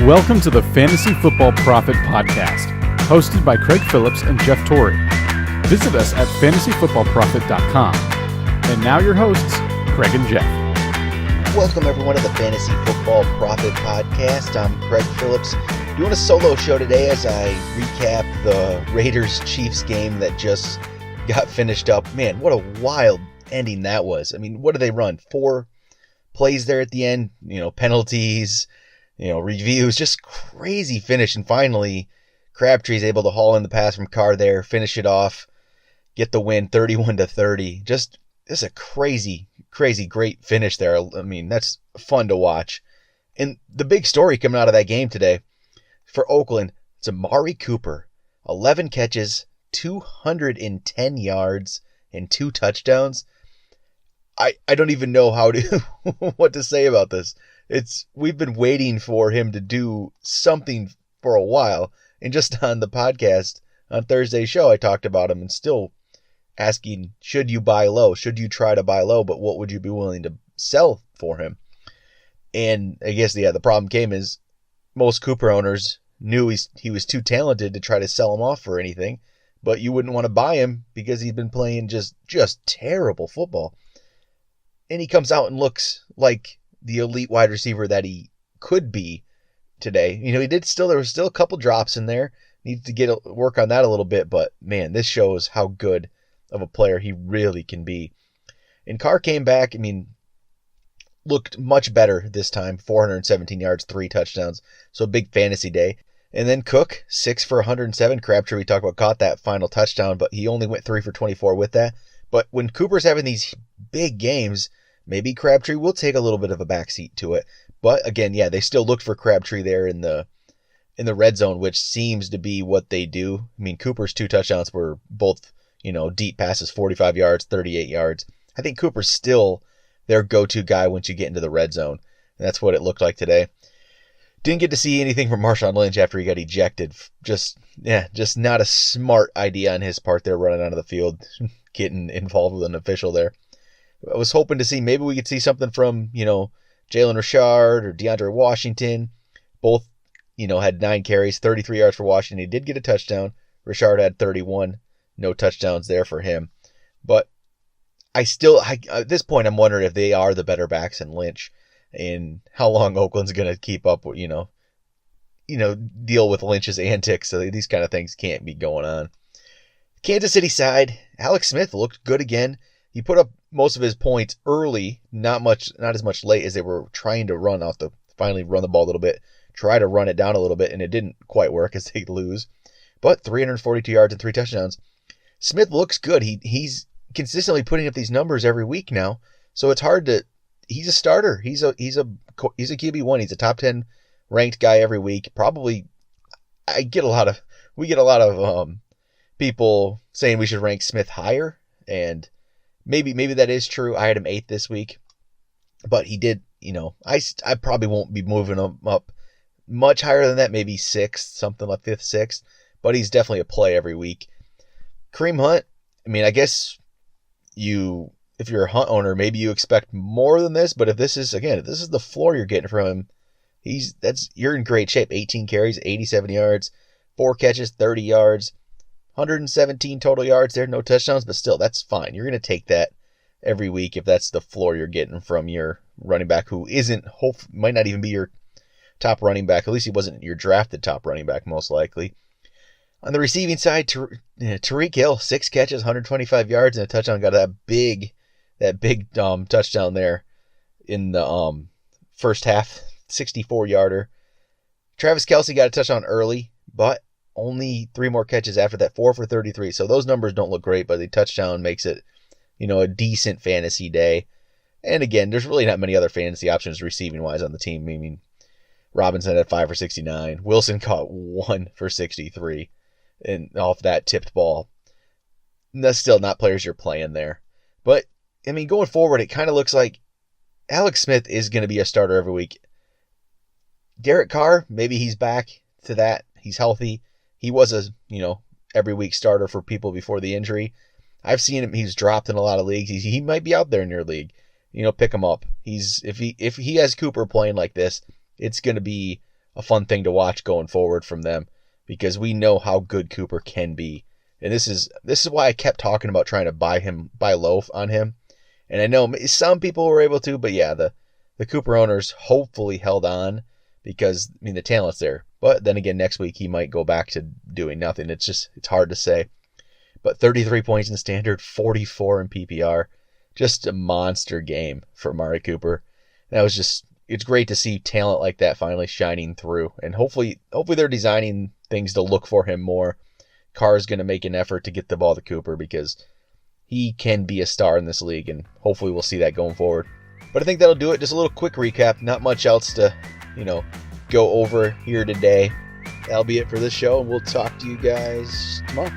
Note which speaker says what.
Speaker 1: Welcome to the Fantasy Football Prophet Podcast, hosted by Craig Phillips and Jeff Torrey. Visit us at fantasyfootballprophet.com. And now your hosts, Craig and Jeff.
Speaker 2: Welcome everyone to the Fantasy Football Prophet Podcast. I'm Craig Phillips, doing a solo show today as I recap the Raiders-Chiefs game that just got finished up. Man, what a wild ending that was. I mean, what did they run? 4 plays there at the end, penalties, reviews, just crazy finish. And finally, Crabtree's able to haul in the pass from Carr there, finish it off, get the win 31-30. Just a crazy, great finish there. I mean, that's fun to watch. And the big story coming out of that game today for Oakland, it's Amari Cooper, 11 catches, 210 yards, and 2 touchdowns. I don't even know what to say about this. We've been waiting for him to do something for a while. And just on the podcast on Thursday's show, I talked about him and still asking, should you buy low? Should you try to buy low? But what would you be willing to sell for him? And I guess, the problem came is most Cooper owners knew he was too talented to try to sell him off for anything. But you wouldn't want to buy him because he's been playing just terrible football. And he comes out and looks like the elite wide receiver that he could be today. There was still a couple drops in there. Needs to work on that a little bit, but man, this shows how good of a player he really can be. And Carr came back, looked much better this time, 417 yards, 3 touchdowns. So a big fantasy day. And then Cook, 6 for 107. Crabtree, we talked about, caught that final touchdown, but he only went 3 for 24 with that. But when Cooper's having these big games, maybe Crabtree will take a little bit of a backseat to it. But again, they still looked for Crabtree there in the red zone, which seems to be what they do. Cooper's 2 touchdowns were both, deep passes, 45 yards, 38 yards. I think Cooper's still their go-to guy once you get into the red zone. And that's what it looked like today. Didn't get to see anything from Marshawn Lynch after he got ejected. Just not a smart idea on his part there, running onto the field, getting involved with an official there. I was hoping to see, maybe we could see something from, Jalen Richard or DeAndre Washington. Both, had 9 carries, 33 yards for Washington. He did get a touchdown. Richard had 31. No touchdowns there for him. But at this point, I'm wondering if they are the better backs than Lynch and how long Oakland's going to keep up with, deal with Lynch's antics. So these kind of things can't be going on. Kansas City side, Alex Smith looked good again. He put up most of his points early, not as much late as they were trying to finally run the ball a little bit, try to run it down a little bit, and it didn't quite work as they lose. But 342 yards and 3 touchdowns. Smith looks good. He's consistently putting up these numbers every week now, so it's hard to. He's a starter. He's a QB1. He's a top 10 ranked guy every week. Probably, we get a lot of people saying we should rank Smith higher, and maybe that is true. I had him 8th this week, but he did, I probably won't be moving him up much higher than that, maybe 6th, something like 5th, 6th, but he's definitely a play every week. Kareem Hunt, I guess if you're a Hunt owner, maybe you expect more than this, but if this is the floor you're getting from him, you're in great shape. 18 carries, 87 yards, 4 catches, 30 yards. 117 total yards there, no touchdowns, but still, that's fine. You're going to take that every week if that's the floor you're getting from your running back who might not even be your top running back. At least he wasn't your drafted top running back, most likely. On the receiving side, Tyreek Hill, 6 catches, 125 yards, and a touchdown. Got that big touchdown there in the first half, 64-yarder. Travis Kelce got a touchdown early, but only 3 more catches after that, 4 for 33. So those numbers don't look great, but the touchdown makes it, a decent fantasy day. And again, there's really not many other fantasy options receiving-wise on the team. Robinson had 5 for 69. Wilson caught 1 for 63 and off that tipped ball. And that's still not players you're playing there. But, going forward, it kind of looks like Alex Smith is going to be a starter every week. Derek Carr, maybe he's back to that. He's healthy. He was a, every week starter for people before the injury. I've seen him. He's dropped in a lot of leagues. He might be out there in your league. Pick him up. If he has Cooper playing like this, it's going to be a fun thing to watch going forward from them, because we know how good Cooper can be. And this is why I kept talking about trying to buy low on him. And I know some people were able to, but yeah, the Cooper owners hopefully held on, because the talent's there. But then again, next week he might go back to doing nothing. It's hard to say. But 33 points in standard, 44 in PPR. Just a monster game for Amari Cooper. It's great to see talent like that finally shining through. And hopefully they're designing things to look for him more. Carr's going to make an effort to get the ball to Cooper, because he can be a star in this league, and hopefully we'll see that going forward. But I think that'll do it. Just a little quick recap. Not much else to, go over here today. That'll be it for this show, and we'll talk to you guys tomorrow.